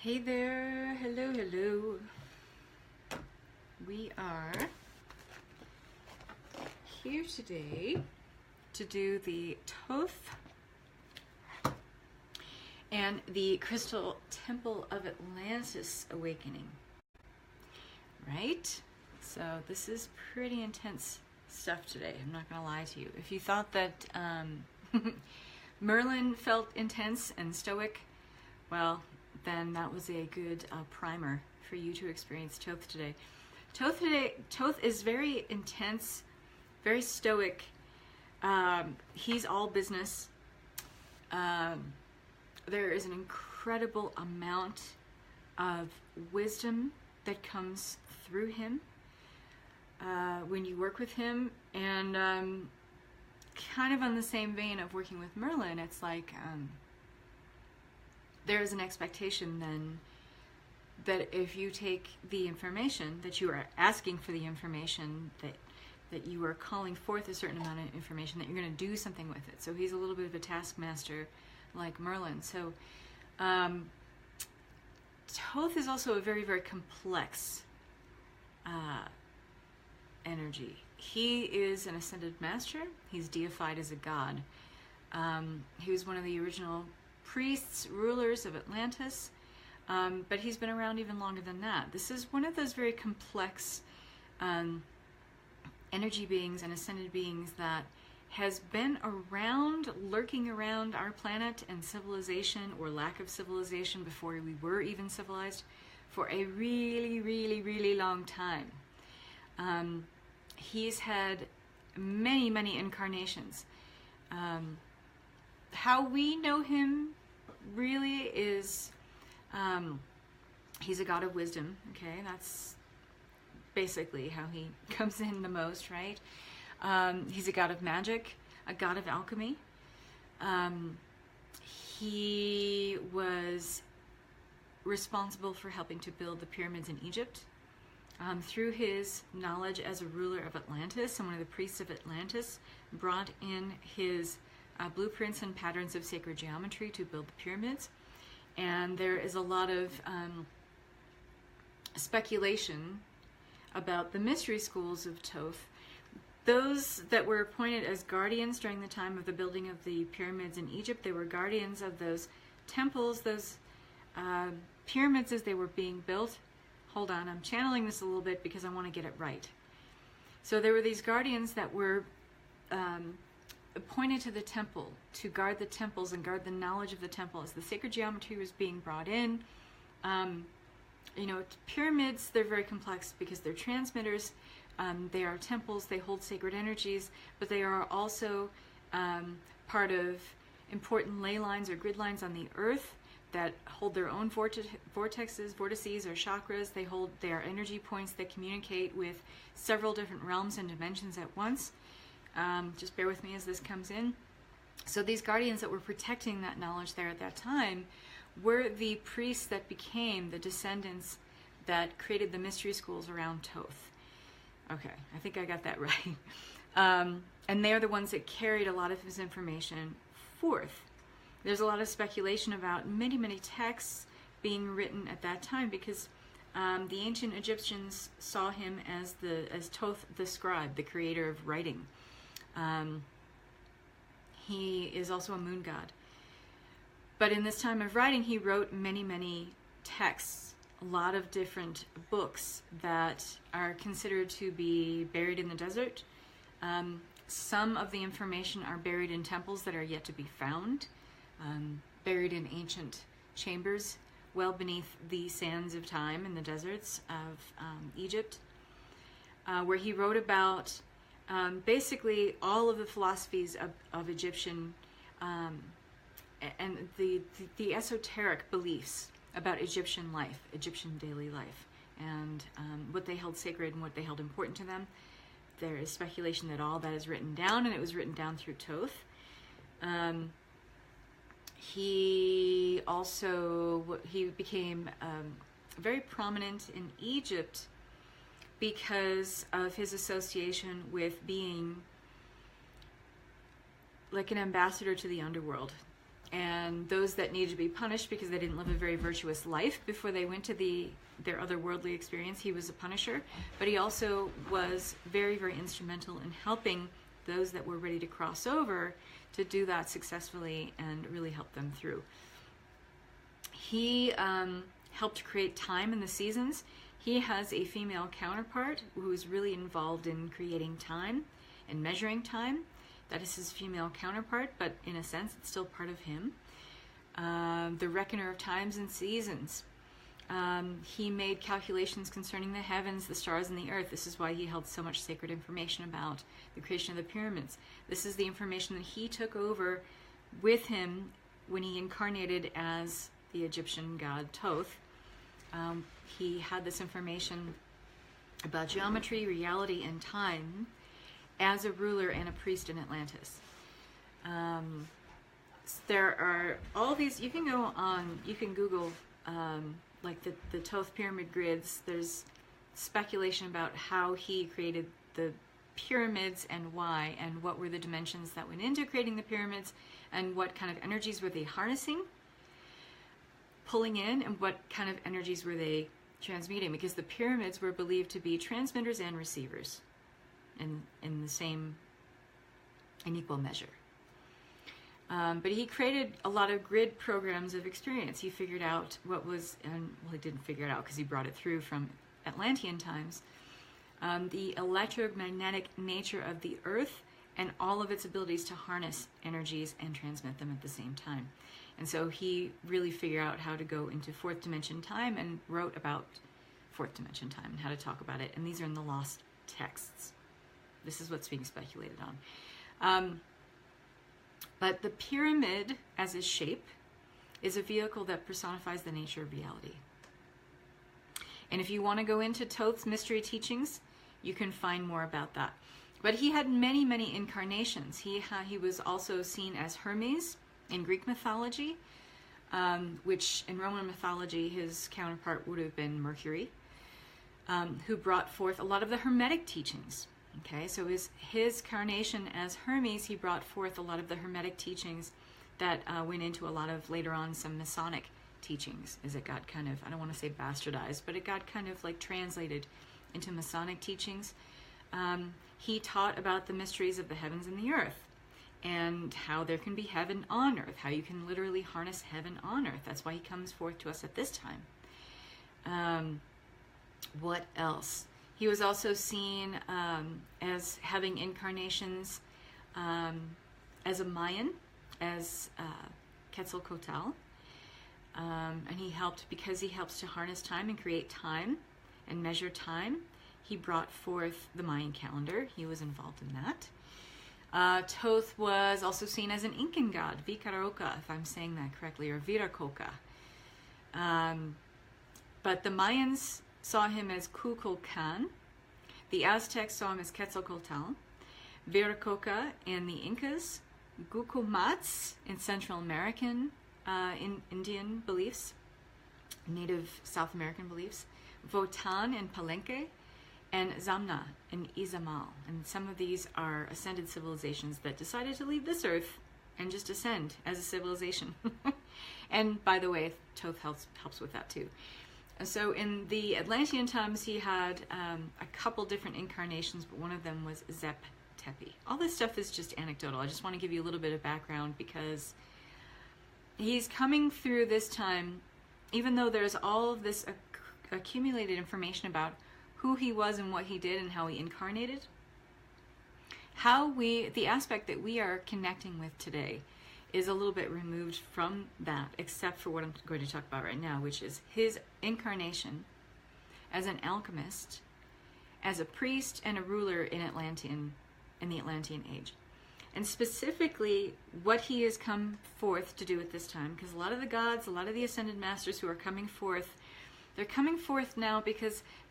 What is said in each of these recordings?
Hey there, hello. We are here today to do the Thoth and the Crystal Temple of Atlantis awakening. Right? So this is pretty intense stuff today, I'm not going to lie to you. If you thought that Merlin felt intense and stoic, well, then that was a good primer for you to experience Thoth today. Thoth is very intense, very stoic. He's all business. There is an incredible amount of wisdom that comes through him when you work with him, and kind of on the same vein of working with Merlin, it's like there is an expectation then that if you take the information, that you are asking for the information, that you are calling forth a certain amount of information, that you're going to do something with it. So he's a little bit of a taskmaster like Merlin. So Thoth is also a very, very complex energy. He is an ascended master. He's deified as a god. He was one of the original priests, rulers of Atlantis, but he's been around even longer than that. This is one of those very complex energy beings and ascended beings that has been around, lurking around our planet and civilization, or lack of civilization before we were even civilized, for a really, really, really long time. He's had many, many incarnations. How we know him really is he's a god of wisdom. Okay, that's basically how he comes in the most, right? He's a god of magic, a god of alchemy. He was responsible for helping to build the pyramids in Egypt. Through his knowledge as a ruler of Atlantis, and one of the priests of Atlantis brought in his blueprints and patterns of sacred geometry to build the pyramids. And there is a lot of speculation about the mystery schools of Thoth. Those that were appointed as guardians during the time of the building of the pyramids in Egypt, they were guardians of those temples, those pyramids as they were being built. Hold on, I'm channeling this a little bit because I want to get it right. So there were these guardians that were appointed to the temple to guard the temples and guard the knowledge of the temple as the sacred geometry was being brought in. You know, pyramids, they're very complex because they're transmitters. They are temples, they hold sacred energies, but they are also part of important ley lines or grid lines on the earth that hold their own vortices, or chakras. They are energy points that communicate with several different realms and dimensions at once. Just bear with me as this comes in. So these guardians that were protecting that knowledge there at that time were the priests that became the descendants that created the mystery schools around Thoth. Okay, I think I got that right. And they're the ones that carried a lot of his information forth. There's a lot of speculation about many, many texts being written at that time because the ancient Egyptians saw him as Thoth the scribe, the creator of writing. He is also a moon god. But in this time of writing, he wrote many, many texts, a lot of different books that are considered to be buried in the desert. Some of the information are buried in temples that are yet to be found, buried in ancient chambers well beneath the sands of time in the deserts of Egypt, where he wrote about basically all of the philosophies of Egyptian and the esoteric beliefs about Egyptian life, Egyptian daily life, and what they held sacred and what they held important to them. There is speculation that all that is written down, and it was written down through Thoth. He became very prominent in Egypt because of his association with being like an ambassador to the underworld and those that needed to be punished because they didn't live a very virtuous life before they went to their otherworldly experience. He was a punisher, but he also was very, very instrumental in helping those that were ready to cross over to do that successfully and really help them through. He helped create time in the seasons. He has a female counterpart who is really involved in creating time and measuring time. That is his female counterpart, but in a sense, it's still part of him. The reckoner of times and seasons. He made calculations concerning the heavens, the stars, and the earth. This is why he held so much sacred information about the creation of the pyramids. This is the information that he took over with him when he incarnated as the Egyptian god Thoth. He had this information about geometry, reality, and time as a ruler and a priest in Atlantis. There are all these, you can go on, you can Google like the Thoth pyramid grids. There's speculation about how he created the pyramids and why, and what were the dimensions that went into creating the pyramids, and what kind of energies were they harnessing, pulling in, and what kind of energies were they transmuting, because the pyramids were believed to be transmitters and receivers in the same, in equal measure. But he created a lot of grid programs of experience. He figured out what was, well, he didn't figure it out because he brought it through from Atlantean times, the electromagnetic nature of the earth and all of its abilities to harness energies and transmit them at the same time. And so he really figured out how to go into fourth dimension time and wrote about fourth dimension time and how to talk about it. And these are in the lost texts. This is what's being speculated on. But the pyramid, as its shape, is a vehicle that personifies the nature of reality. And if you want to go into Thoth's mystery teachings, you can find more about that. But he had many, many incarnations. He was also seen as Hermes in Greek mythology, which in Roman mythology, his counterpart would have been Mercury, who brought forth a lot of the Hermetic teachings. Okay, so his carnation as Hermes, he brought forth a lot of the Hermetic teachings that went into a lot of, later on, some Masonic teachings, as it got kind of, I don't want to say bastardized, but it got kind of like translated into Masonic teachings. He taught about the mysteries of the heavens and the earth, and how there can be heaven on earth, how you can literally harness heaven on earth. That's why he comes forth to us at this time. What else? He was also seen as having incarnations as a Mayan, as Quetzalcoatl. And he helped, because he helps to harness time and create time and measure time, he brought forth the Mayan calendar. He was involved in that. Thoth was also seen as an Incan god, Vicaroca, if I'm saying that correctly, or Viracocha. But the Mayans saw him as Kukulcan. The Aztecs saw him as Quetzalcoatl. Viracocha and the Incas, Gucumats in Central American in Indian beliefs, Native South American beliefs, Votan in Palenque, and Zamna in Izamal. And some of these are ascended civilizations that decided to leave this earth and just ascend as a civilization. And by the way, Thoth helps with that too. So in the Atlantean times, he had a couple different incarnations, but one of them was Zep Tepi. All this stuff is just anecdotal. I just want to give you a little bit of background, because he's coming through this time, even though there's all of this accumulated information about who he was and what he did and how he incarnated. The aspect that we are connecting with today is a little bit removed from that, except for what I'm going to talk about right now, which is his incarnation as an alchemist, as a priest and a ruler in the Atlantean age. And specifically what he has come forth to do at this time, because a lot of the gods, a lot of the ascended masters who are coming forth, they're coming forth now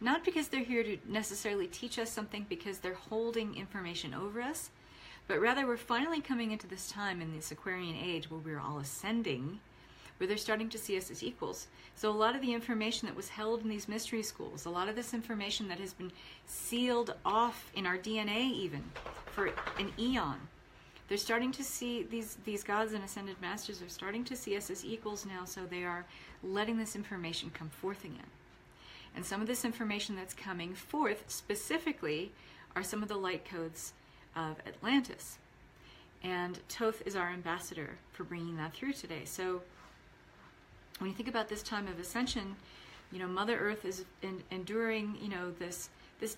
not because they're here to necessarily teach us something, because they're holding information over us, but rather we're finally coming into this time in this Aquarian age where we're all ascending, where they're starting to see us as equals. So a lot of the information that was held in these mystery schools, a lot of this information that has been sealed off in our DNA even for an eon, They're starting to see, these gods and ascended masters are starting to see us as equals now, so they are letting this information come forth again. And some of this information that's coming forth specifically are some of the light codes of Atlantis. And Thoth is our ambassador for bringing that through today. So when you think about this time of ascension, you know, Mother Earth is enduring, you know, this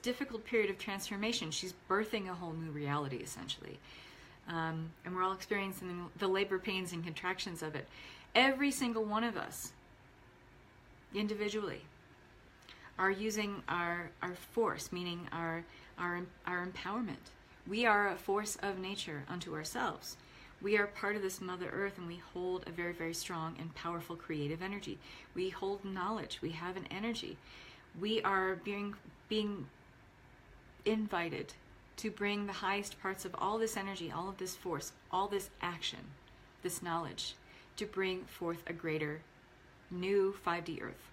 difficult period of transformation. She's birthing a whole new reality, essentially. And we're all experiencing the labor pains and contractions of it. Every single one of us, individually, are using our force, meaning our empowerment. We are a force of nature unto ourselves. We are part of this Mother Earth, and we hold a very, very strong and powerful creative energy. We hold knowledge. We have an energy. We are being invited to bring the highest parts of all this energy, all of this force, all this action, this knowledge, to bring forth a greater, new 5D Earth,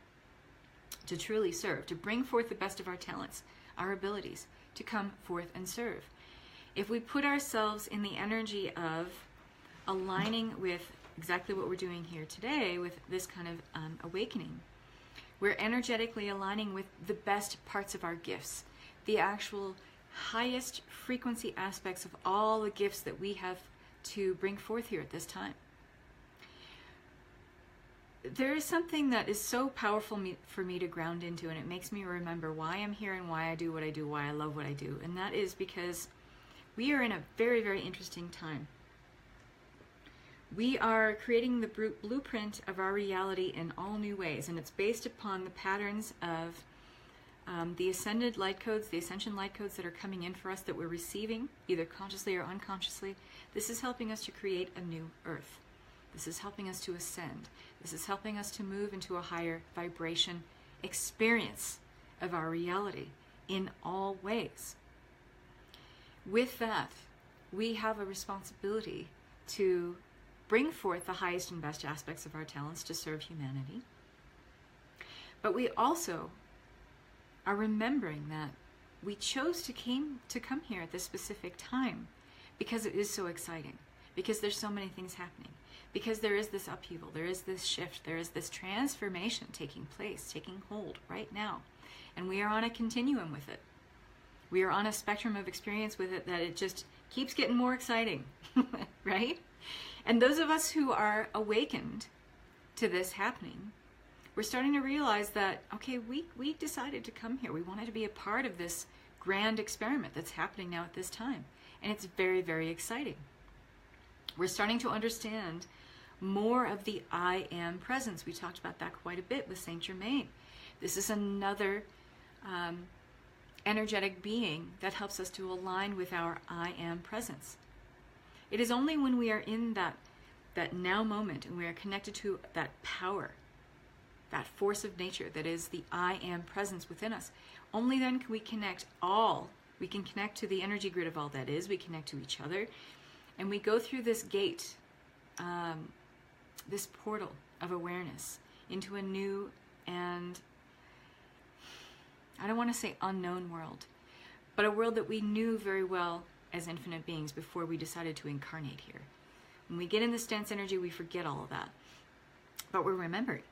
to truly serve, to bring forth the best of our talents, our abilities, to come forth and serve. If we put ourselves in the energy of aligning with exactly what we're doing here today, with this kind of awakening, we're energetically aligning with the best parts of our gifts, the actual highest frequency aspects of all the gifts that we have to bring forth here at this time. There is something that is so powerful for me to ground into, and it makes me remember why I'm here and why I do what I do, why I love what I do. And that is because we are in a very, very interesting time. We are creating the blueprint of our reality in all new ways, and it's based upon the patterns of the ascended light codes, the ascension light codes that are coming in for us, that we're receiving, either consciously or unconsciously. This is helping us to create a new earth. This is helping us to ascend. This is helping us to move into a higher vibration experience of our reality in all ways. With that, we have a responsibility to bring forth the highest and best aspects of our talents to serve humanity. But we also are remembering that we chose to come here at this specific time because it is so exciting, because there's so many things happening, because there is this upheaval, there is this shift, there is this transformation taking place, taking hold right now. And we are on a continuum with it. We are on a spectrum of experience with it that it just keeps getting more exciting, right? And those of us who are awakened to this happening, we're starting to realize that, okay, we decided to come here. We wanted to be a part of this grand experiment that's happening now at this time. And it's very, very exciting. We're starting to understand more of the I am presence. We talked about that quite a bit with Saint Germain. This is another energetic being that helps us to align with our I am presence. It is only when we are in that now moment and we are connected to that power, that force of nature that is the I am presence within us, only then can we connect all. We can connect to the energy grid of all that is. We connect to each other. And we go through this gate, this portal of awareness into a new and, I don't want to say unknown world, but a world that we knew very well as infinite beings before we decided to incarnate here. When we get in this dense energy, we forget all of that. But we're remembering.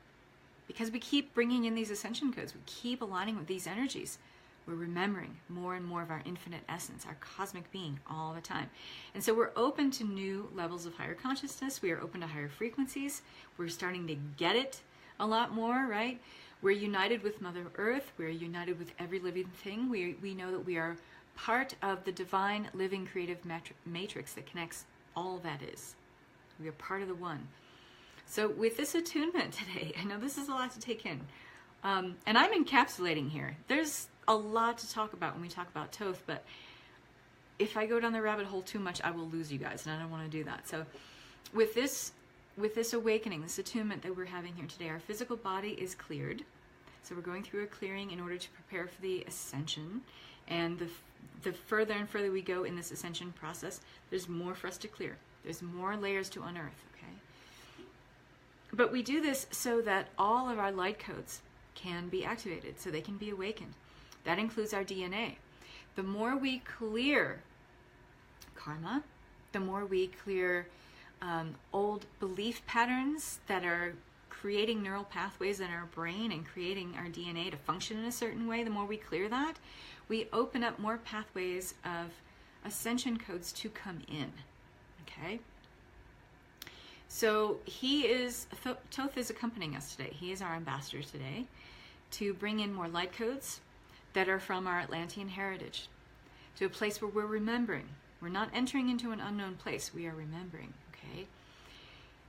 Because we keep bringing in these ascension codes, we keep aligning with these energies. We're remembering more and more of our infinite essence, our cosmic being all the time. And so we're open to new levels of higher consciousness. We are open to higher frequencies. We're starting to get it a lot more, right? We're united with Mother Earth. We're united with every living thing. We know that we are part of the divine living creative matrix that connects all that is. We are part of the one. So with this attunement today, I know this is a lot to take in. And I'm encapsulating here. There's a lot to talk about when we talk about Thoth, but if I go down the rabbit hole too much, I will lose you guys, and I don't want to do that. So with this awakening, this attunement that we're having here today, our physical body is cleared. So we're going through a clearing in order to prepare for the ascension. And the further and further we go in this ascension process, there's more for us to clear. There's more layers to unearth, okay? But we do this so that all of our light codes can be activated, so they can be awakened. That includes our DNA. The more we clear karma, the more we clear old belief patterns that are creating neural pathways in our brain and creating our DNA to function in a certain way, the more we clear that, we open up more pathways of ascension codes to come in. Okay? So Thoth is accompanying us today. He is our ambassador today to bring in more light codes that are from our Atlantean heritage, to a place where we're remembering. We're not entering into an unknown place. We are remembering, okay?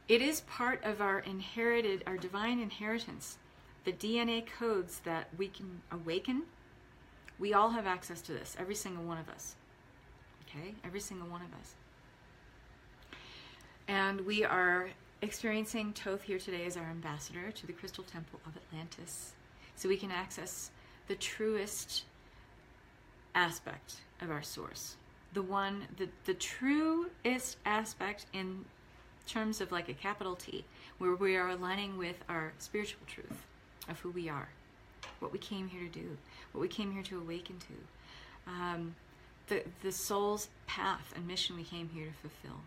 It is part of our divine inheritance, the DNA codes that we can awaken. We all have access to this, every single one of us, okay? Every single one of us. And we are experiencing Thoth here today as our ambassador to the Crystal Temple of Atlantis, so we can access the truest aspect of our source. The truest aspect in terms of like a capital T, where we are aligning with our spiritual truth of who we are, what we came here to do, what we came here to awaken to, the soul's path and mission we came here to fulfill.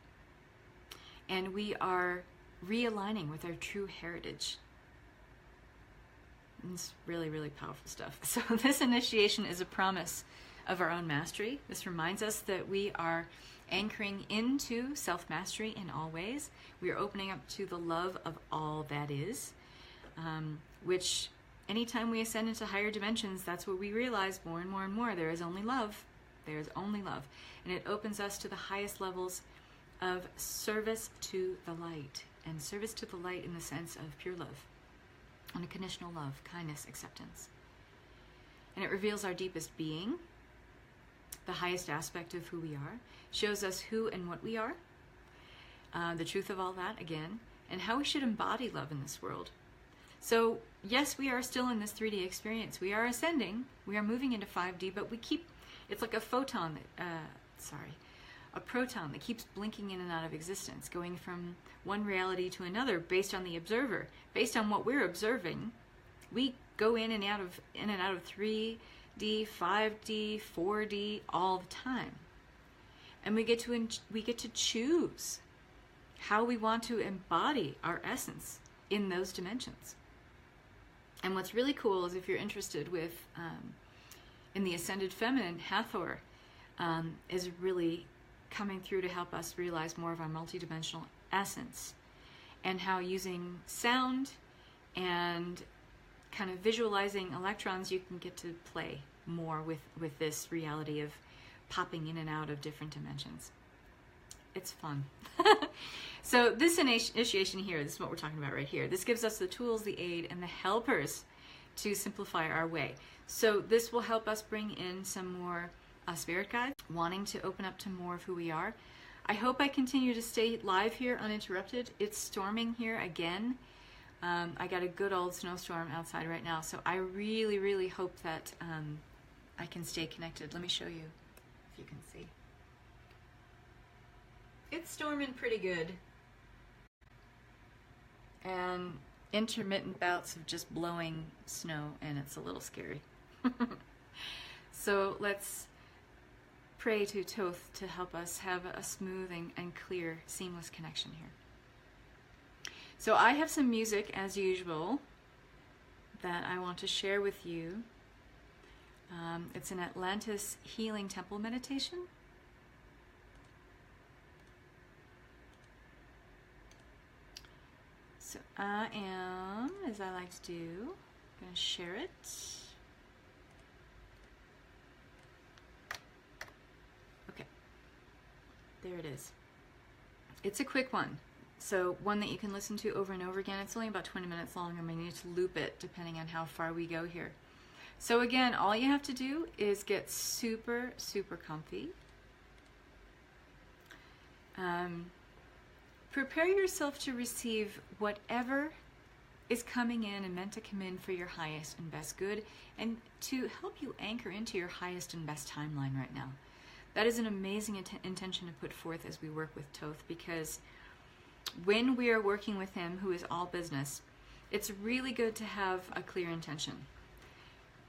And we are realigning with our true heritage. It's really, really powerful stuff. So this initiation is a promise of our own mastery. This reminds us that we are anchoring into self-mastery in all ways. We are opening up to the love of all that is, which anytime we ascend into higher dimensions, that's what we realize more and more and more. There is only love. There is only love. And it opens us to the highest levels of service to the light. And service to the light in the sense of pure love, unconditional love, kindness, acceptance. And it reveals our deepest being, the highest aspect of who we are, shows us who and what we are, the truth of all that, again, and how we should embody love in this world. So, yes, we are still in this 3D experience. We are ascending, we are moving into 5D, but we keep, it's like a photon, a proton that keeps blinking in and out of existence, going from one reality to another based on the observer. Based on what we're observing, we go in and out of 3D, 5D, 4D all the time. And we get to choose how we want to embody our essence in those dimensions. And what's really cool is if you're interested with in the Ascended Feminine, Hathor is really coming through to help us realize more of our multidimensional essence, and how using sound and kind of visualizing electrons, you can get to play more with this reality of popping in and out of different dimensions. It's fun. So this initiation here, this is what we're talking about right here. This gives us the tools, the aid, and the helpers to simplify our way. So this will help us bring in some more spirit guides, wanting to open up to more of who we are. I hope I continue to stay live here uninterrupted. It's storming here again. I got a good old snowstorm outside right now, so I really, really hope that I can stay connected. Let me show you if you can see. It's storming pretty good. And intermittent bouts of just blowing snow, and it's a little scary. So let's pray to Thoth to help us have a smooth and clear, seamless connection here. So I have some music, as usual, that I want to share with you. It's an Atlantis healing temple meditation. So I am, as I like to do, going to share it. Okay, there it is. It's a quick one. So one that you can listen to over and over again. It's only about 20 minutes long. I may need to loop it depending on how far we go here. So again, all you have to do is get super, super comfy. Prepare yourself to receive whatever is coming in and meant to come in for your highest and best good, and to help you anchor into your highest and best timeline right now. That is an amazing intention to put forth as we work with Thoth, because when we are working with him, who is all business, it's really good to have a clear intention.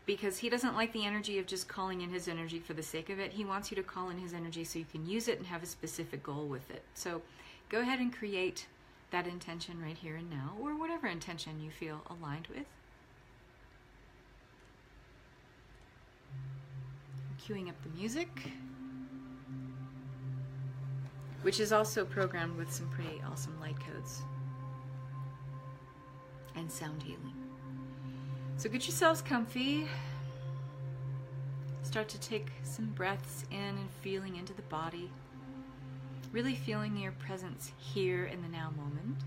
because he doesn't like the energy of just calling in his energy for the sake of it. He wants you to call in his energy so you can use it and have a specific goal with it. So go ahead and create that intention right here and now, or whatever intention you feel aligned with. Cueing up the music, which is also programmed with some pretty awesome light codes and sound healing. So get yourselves comfy. Start to take some breaths in and feeling into the body. Really feeling your presence here in the now moment.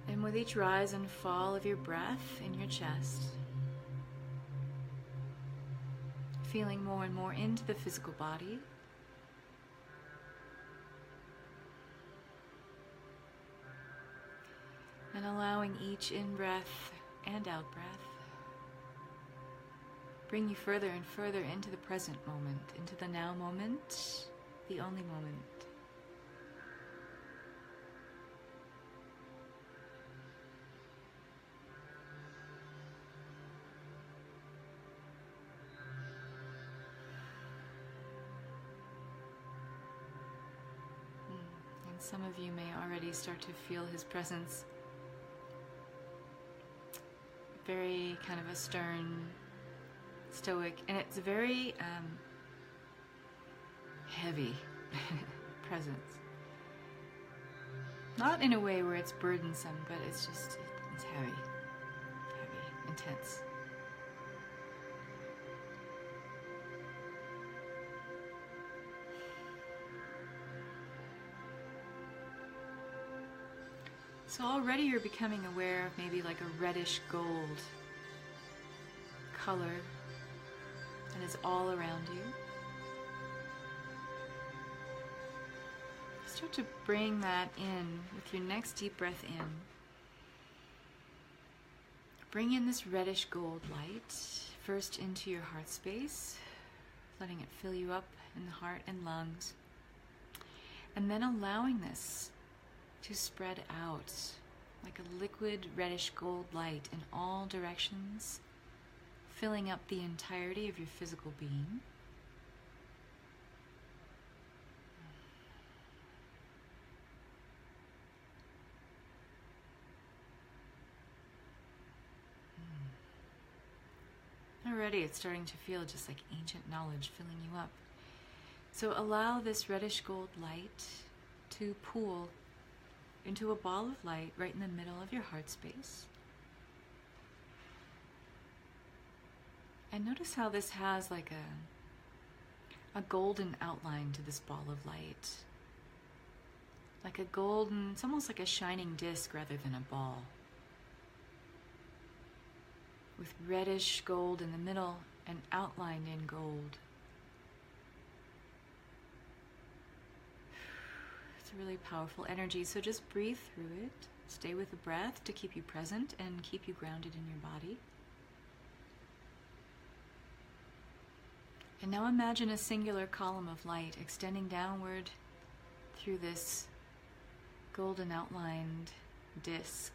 And with each rise and fall of your breath in your chest, feeling more and more into the physical body. And allowing each in-breath and out-breath bring you further and further into the present moment, into the now moment, the only moment. Some of you may already start to feel his presence. Very kind of a stern, stoic, and it's very heavy presence. Not in a way where it's burdensome, but it's just, it's heavy, intense. So already you're becoming aware of maybe like a reddish gold color that is all around you. Start to bring that in with your next deep breath in. Bring in this reddish gold light first into your heart space, letting it fill you up in the heart and lungs, and then allowing this to spread out like a liquid reddish gold light in all directions, filling up the entirety of your physical being. Already it's starting to feel just like ancient knowledge filling you up. So allow this reddish gold light to pool into a ball of light right in the middle of your heart space. And notice how this has like a golden outline to this ball of light. Like a golden, it's almost like a shining disc rather than a ball. With reddish gold in the middle and outlined in gold. It's a really powerful energy, so just breathe through it. Stay with the breath to keep you present and keep you grounded in your body. And now imagine a singular column of light extending downward through this golden outlined disc,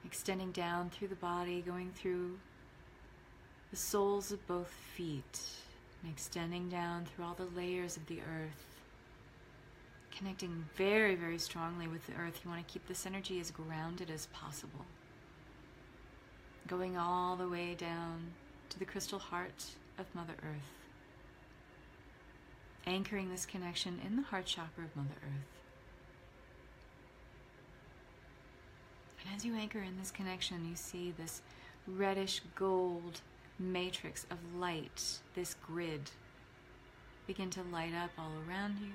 extending down through the body, going through the soles of both feet, and extending down through all the layers of the earth, connecting very, very strongly with the earth. You want to keep this energy as grounded as possible. Going all the way down to the crystal heart of Mother Earth. Anchoring this connection in the heart chakra of Mother Earth. And as you anchor in this connection, you see this reddish gold matrix of light, this grid, begin to light up all around you.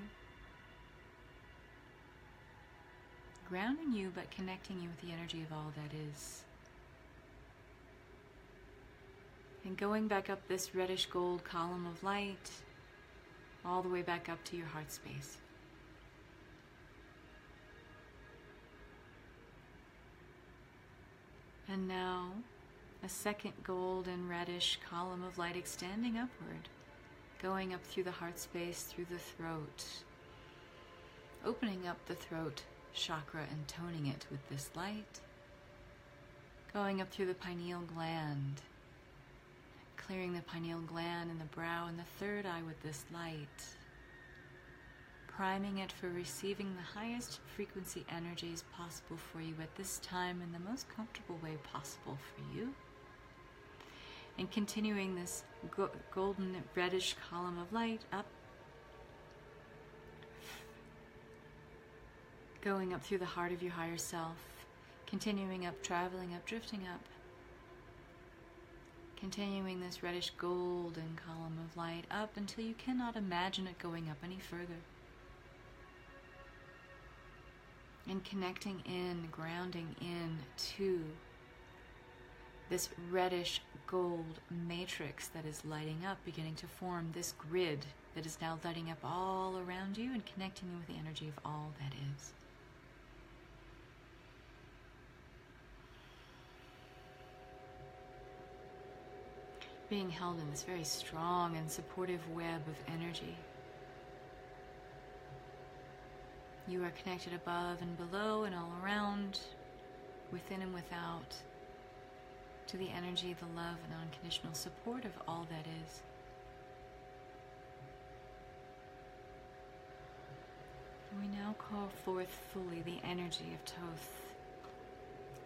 Grounding you, but connecting you with the energy of all that is. And going back up this reddish gold column of light, all the way back up to your heart space. And now, a second gold and reddish column of light extending upward, going up through the heart space, through the throat, opening up the throat chakra and toning it with this light, going up through the pineal gland, clearing the pineal gland and the brow and the third eye with this light, priming it for receiving the highest frequency energies possible for you at this time in the most comfortable way possible for you, and continuing this golden reddish column of light up, going up through the heart of your higher self, continuing up, traveling up, drifting up, continuing this reddish golden column of light up until you cannot imagine it going up any further. And connecting in, grounding in to this reddish gold matrix that is lighting up, beginning to form this grid that is now lighting up all around you and connecting you with the energy of all that is. Being held in this very strong and supportive web of energy. You are connected above and below and all around, within and without, to the energy, the love, and unconditional support of all that is. We now call forth fully the energy of Thoth.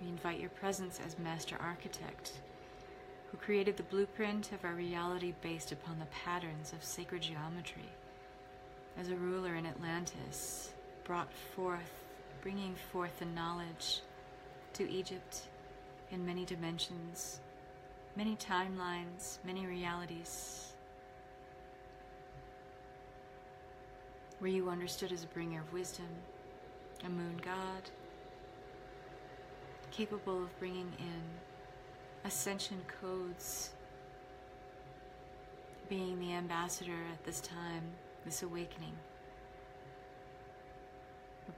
We invite your presence as Master Architect, who created the blueprint of our reality based upon the patterns of sacred geometry. As a ruler in Atlantis, bringing forth the knowledge to Egypt in many dimensions, many timelines, many realities, where you understood as a bringer of wisdom, a moon god, capable of bringing in Ascension codes, being the ambassador at this time, this awakening,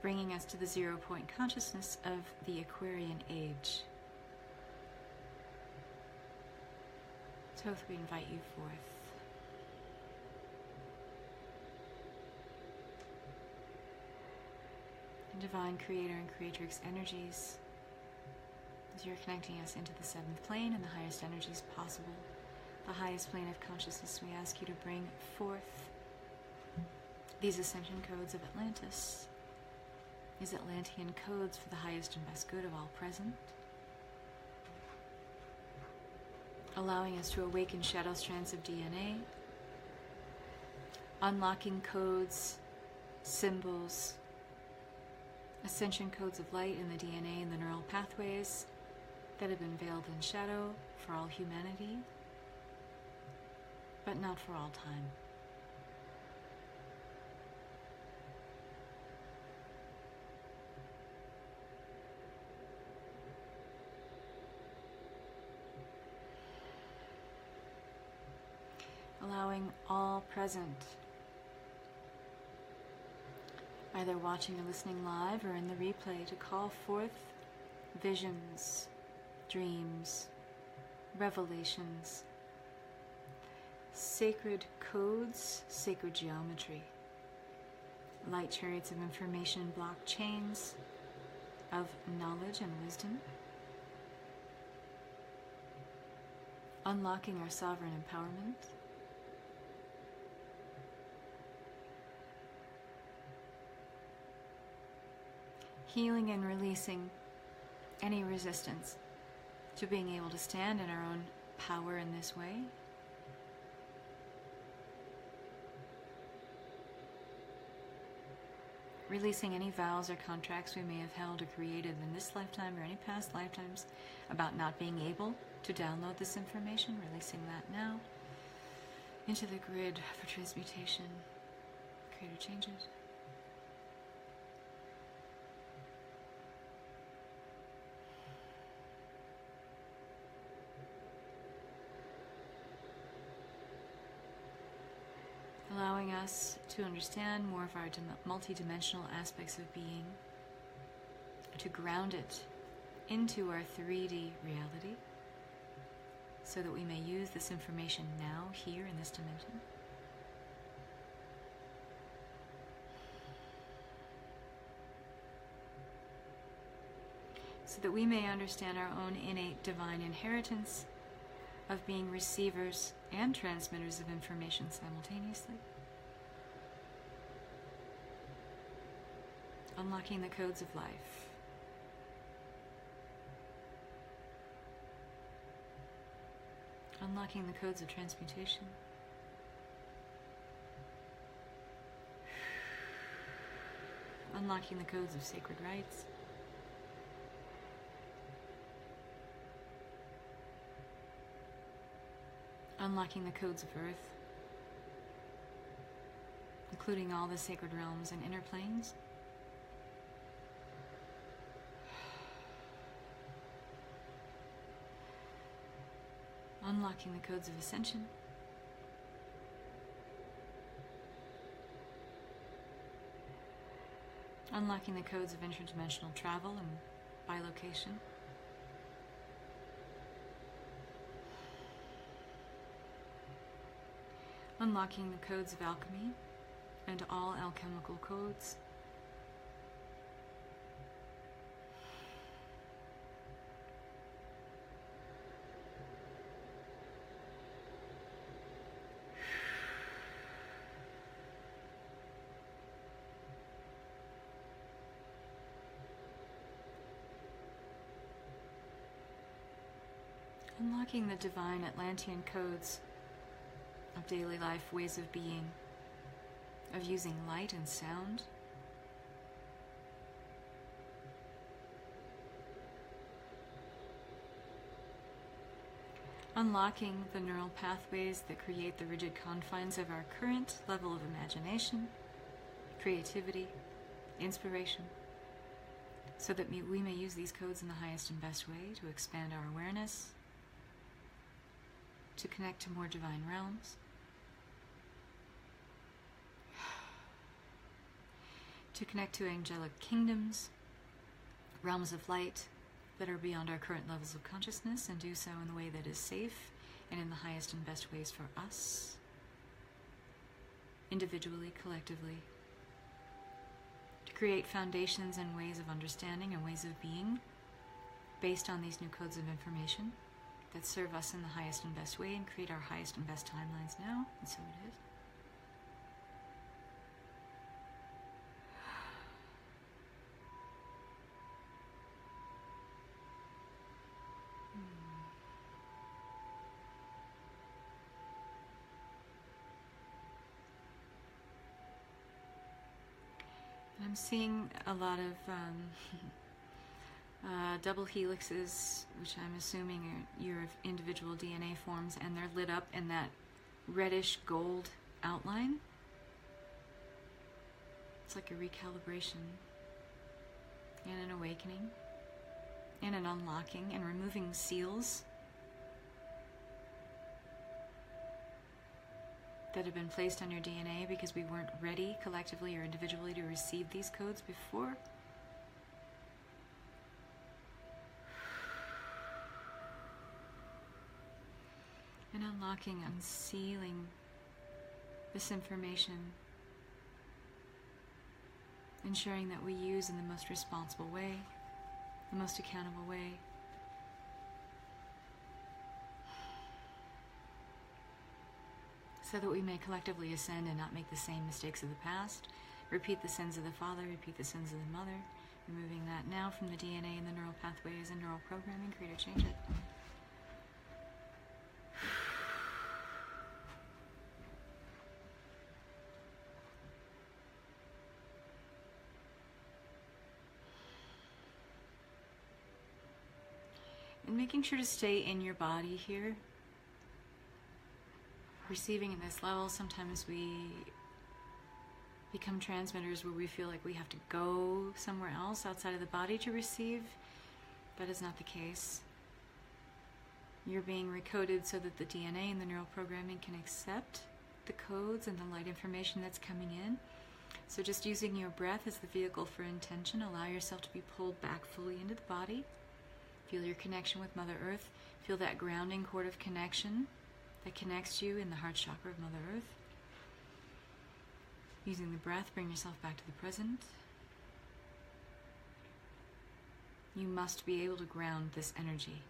bringing us to the 0 point consciousness of the Aquarian age. Thoth, we invite you forth. And divine creator and creatrix energies, as you're connecting us into the 7th plane and the highest energies possible, the highest plane of consciousness, we ask you to bring forth these Ascension codes of Atlantis, these Atlantean codes for the highest and best good of all present, allowing us to awaken shadow strands of DNA, unlocking codes, symbols, Ascension codes of light in the DNA and the neural pathways that have been veiled in shadow for all humanity, but not for all time. Allowing all present, either watching or listening live or in the replay, to call forth visions, dreams, revelations, sacred codes, sacred geometry, light chariots of information, blockchains of knowledge and wisdom, unlocking our sovereign empowerment, healing and releasing any resistance to being able to stand in our own power in this way. Releasing any vows or contracts we may have held or created in this lifetime or any past lifetimes about not being able to download this information, releasing that now into the grid for transmutation, creator changes. Allowing us to understand more of our multidimensional aspects of being, to ground it into our 3D reality so that we may use this information now, here in this dimension. so that we may understand our own innate divine inheritance of being receivers and transmitters of information simultaneously. Unlocking the codes of life. Unlocking the codes of transmutation. Unlocking the codes of sacred rites. Unlocking the codes of earth, including all the sacred realms and inner planes. Unlocking the codes of ascension. Unlocking the codes of interdimensional travel and bilocation. Unlocking the codes of alchemy and all alchemical codes. Unlocking the divine Atlantean codes of daily life, ways of being, of using light and sound. Unlocking the neural pathways that create the rigid confines of our current level of imagination, creativity, inspiration, so that we may use these codes in the highest and best way to expand our awareness, to connect to more divine realms, to connect to angelic kingdoms, realms of light that are beyond our current levels of consciousness, and do so in the way that is safe and in the highest and best ways for us, individually, collectively, to create foundations and ways of understanding and ways of being based on these new codes of information that serve us in the highest and best way and create our highest and best timelines now, and so it is. I'm seeing a lot of double helixes, which I'm assuming are your individual DNA forms, and they're lit up in that reddish gold outline. It's like a recalibration and an awakening and an unlocking and removing seals that have been placed on your DNA because we weren't ready collectively or individually to receive these codes before. And unlocking, unsealing this information, ensuring that we use in the most responsible way, the most accountable way. So that we may collectively ascend and not make the same mistakes of the past, repeat the sins of the father, repeat the sins of the mother, removing that now from the DNA and the neural pathways and neural programming, create or change it. And making sure to stay in your body here. Receiving at this level, sometimes we become transmitters where we feel like we have to go somewhere else outside of the body to receive. That is not the case. You're being recoded so that the DNA and the neural programming can accept the codes and the light information that's coming in. So just using your breath as the vehicle for intention, allow yourself to be pulled back fully into the body. Feel your connection with Mother Earth. Feel that grounding cord of connection that connects you in the heart chakra of Mother Earth. Using the breath, bring yourself back to the present. You must be able to ground this energy.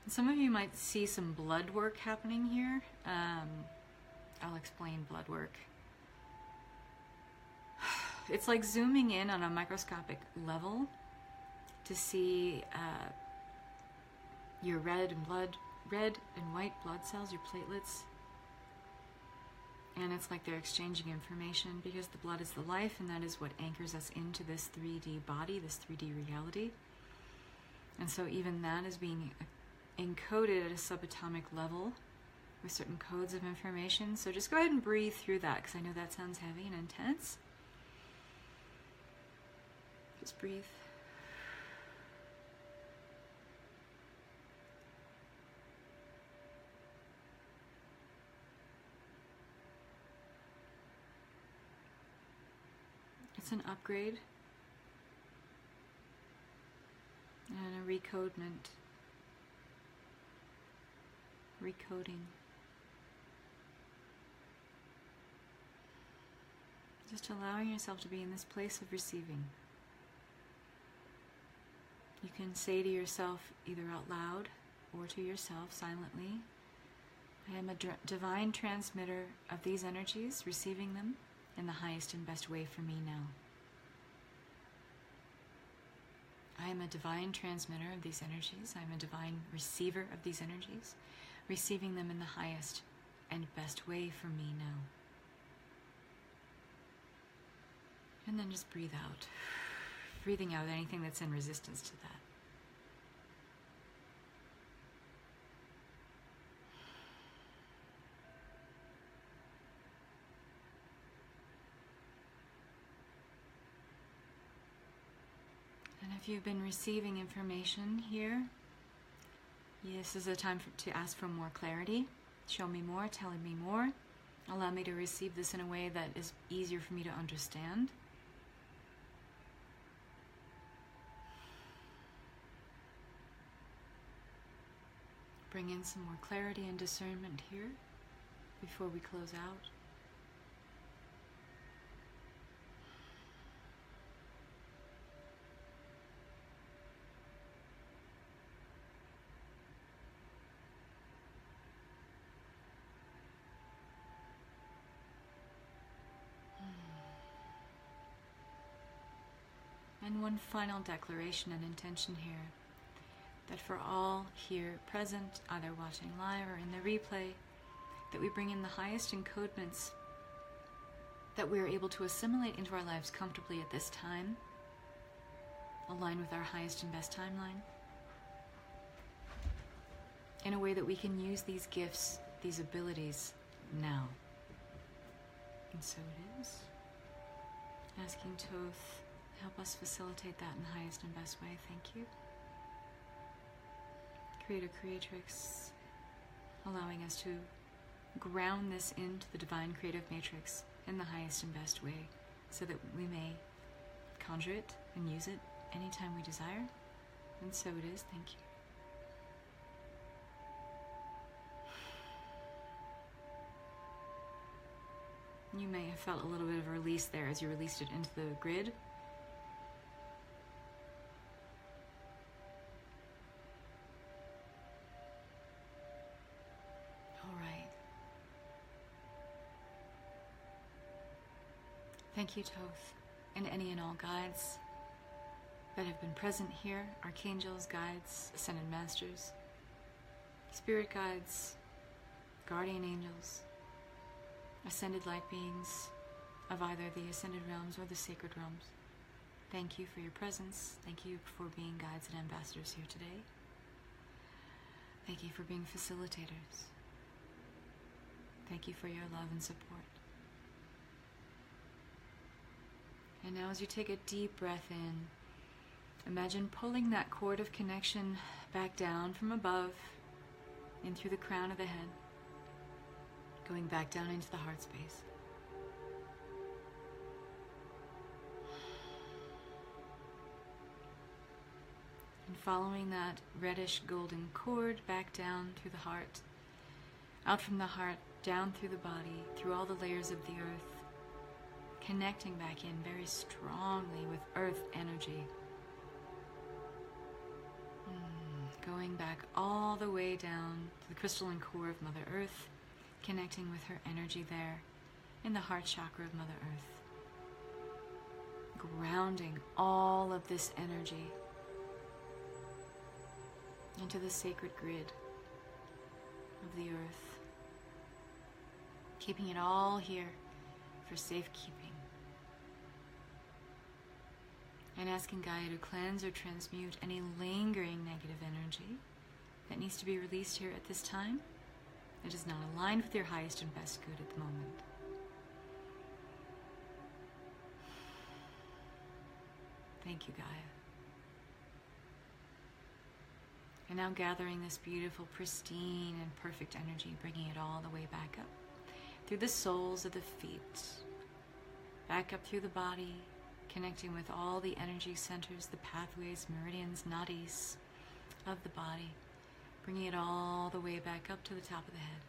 Some of you might see some blood work happening here. I'll explain blood work. It's like zooming in on a microscopic level to see your red and white blood cells, your platelets. And it's like they're exchanging information because the blood is the life, and that is what anchors us into this 3D body, this 3D reality. And so even that is being encoded at a subatomic level with certain codes of information. So just go ahead and breathe through that, because I know that sounds heavy and intense. Just breathe. It's an upgrade and a recoding. Just allowing yourself to be in this place of receiving. You can say to yourself, either out loud or to yourself silently, I am a divine transmitter of these energies, receiving them in the highest and best way for me now. I am a divine transmitter of these energies. I am a divine receiver of these energies, receiving them in the highest and best way for me now. And then just breathe out. Breathing out anything that's in resistance to that. And if you've been receiving information here, this is a time to ask for more clarity. Show me more, tell me more. Allow me to receive this in a way that is easier for me to understand. Bring in some more clarity and discernment here before we close out. And one final declaration and intention here. That for all here present, either watching live or in the replay, that we bring in the highest encodements that we are able to assimilate into our lives comfortably at this time, align with our highest and best timeline, in a way that we can use these gifts, these abilities now. And so it is. Asking Thoth, help us facilitate that in the highest and best way. Thank you. Creator, Creatrix, allowing us to ground this into the divine creative matrix in the highest and best way, so that we may conjure it and use it anytime we desire. And so it is. Thank you. You may have felt a little bit of a release there as you released it into the grid. Thank you, Thoth, and any and all guides that have been present here, archangels, guides, ascended masters, spirit guides, guardian angels, ascended light beings of either the ascended realms or the sacred realms. Thank you for your presence. Thank you for being guides and ambassadors here today. Thank you for being facilitators. Thank you for your love and support. And now as you take a deep breath in, imagine pulling that cord of connection back down from above, in through the crown of the head, going back down into the heart space. And following that reddish golden cord back down through the heart, out from the heart, down through the body, through all the layers of the earth, connecting back in very strongly with earth energy. Going back all the way down to the crystalline core of Mother Earth, connecting with her energy there in the heart chakra of Mother Earth. Grounding all of this energy into the sacred grid of the earth, keeping it all here for safekeeping. And asking Gaia to cleanse or transmute any lingering negative energy that needs to be released here at this time. It is not aligned with your highest and best good at the moment. Thank you, Gaia. And now gathering this beautiful, pristine, and perfect energy, bringing it all the way back up through the soles of the feet, back up through the body, connecting with all the energy centers, the pathways, meridians, nadis of the body, bringing it all the way back up to the top of the head.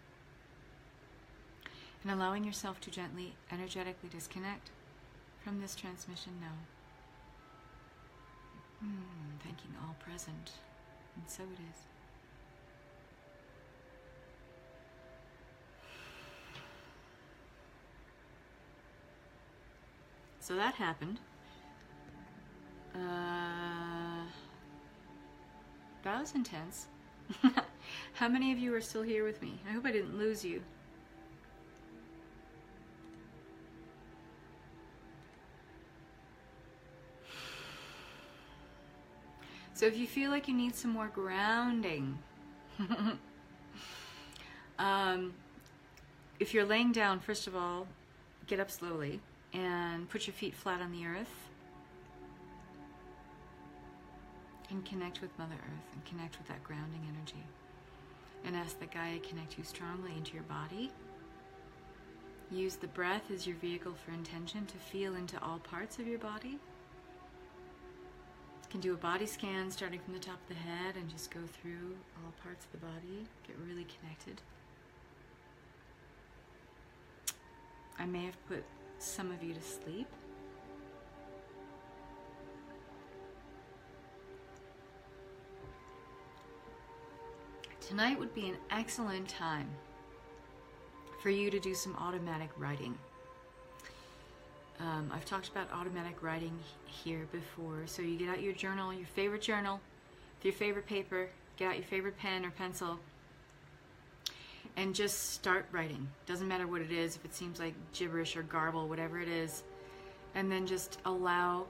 And allowing yourself to gently, energetically disconnect from this transmission now. Thanking all present, and so it is. So that happened. That was intense. How many of you are still here with me? I hope I didn't lose you. So if you feel like you need some more grounding, if you're laying down, first of all, get up slowly and put your feet flat on the earth. And connect with Mother Earth and connect with that grounding energy. And ask that Gaia connect you strongly into your body. Use the breath as your vehicle for intention to feel into all parts of your body. You can do a body scan starting from the top of the head and just go through all parts of the body. Get really connected. I may have put some of you to sleep. Tonight would be an excellent time for you to do some automatic writing. I've talked about automatic writing here before. So you get out your journal, your favorite journal, with your favorite paper, get out your favorite pen or pencil, and just start writing. Doesn't matter what it is, if it seems like gibberish or garble, whatever it is. And then just allow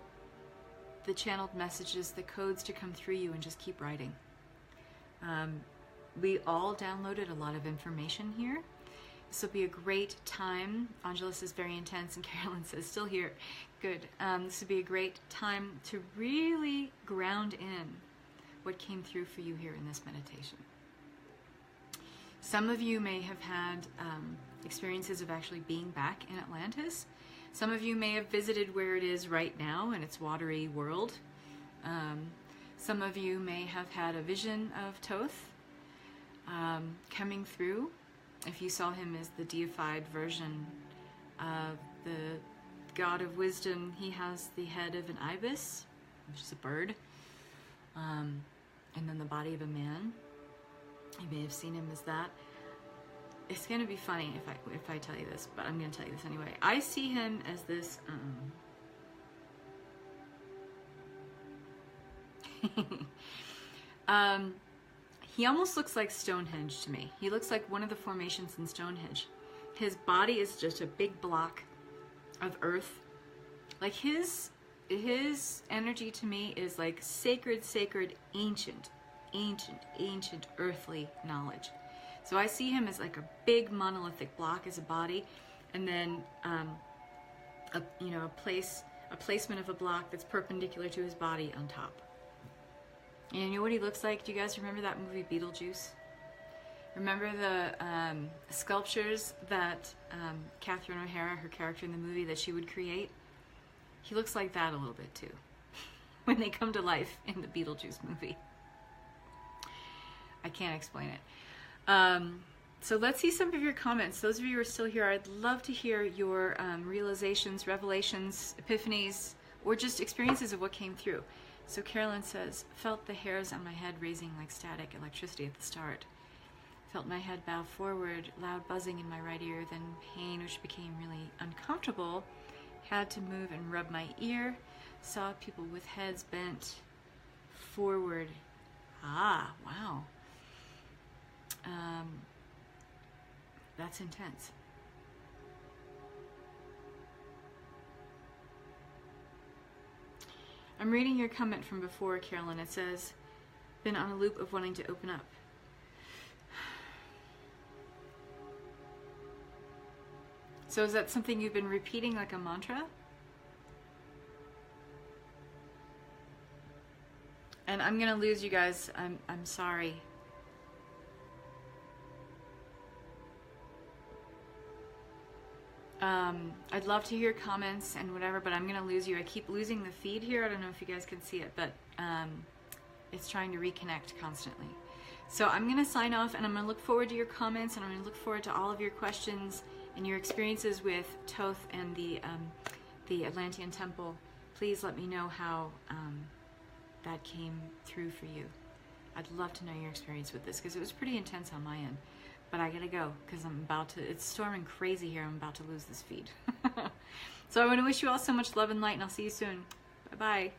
the channeled messages, the codes to come through you and just keep writing. We all downloaded a lot of information here. This will be a great time. Angela says very intense, and Carolyn says still here. Good. This would be a great time to really ground in what came through for you here in this meditation. Some of you may have had experiences of actually being back in Atlantis. Some of you may have visited where it is right now in its watery world. Some of you may have had a vision of Thoth coming through. If you saw him as the deified version of the god of wisdom, he has the head of an ibis, which is a bird, and then the body of a man. You may have seen him as that. It's going to be funny if I tell you this, but I'm going to tell you this anyway. I see him as this he almost looks like Stonehenge to me. He looks like one of the formations in Stonehenge. His body is just a big block of earth. Like his energy to me is like sacred, ancient earthly knowledge. So I see him as like a big monolithic block as a body, and then a placement of a block that's perpendicular to his body on top. And you know what he looks like? Do you guys remember that movie Beetlejuice? Remember the sculptures that Catherine O'Hara, her character in the movie, that she would create? He looks like that a little bit too. when they come to life in the Beetlejuice movie. I can't explain it. So let's see some of your comments. Those of you who are still here, I'd love to hear your realizations, revelations, epiphanies, or just experiences of what came through. So Carolyn says, felt the hairs on my head raising like static electricity at the start. Felt my head bow forward, loud buzzing in my right ear, then pain which became really uncomfortable. Had to move and rub my ear. Saw people with heads bent forward. Ah, wow. That's intense. I'm reading your comment from before, Carolyn. It says, been on a loop of wanting to open up. So is that something you've been repeating like a mantra? And I'm gonna lose you guys. I'm sorry. I'd love to hear comments and whatever, but I'm gonna lose you. I keep losing the feed here. I don't know if you guys can see it, but it's trying to reconnect constantly. So I'm gonna sign off, and I'm gonna look forward to your comments, and I'm gonna look forward to all of your questions and your experiences with Thoth and the Atlantean temple. Please let me know how that came through for you. I'd love to know your experience with this, because it was pretty intense on my end. But I gotta go, because it's storming crazy here. I'm about to lose this feed. So I want to wish you all so much love and light, and I'll see you soon. Bye-bye.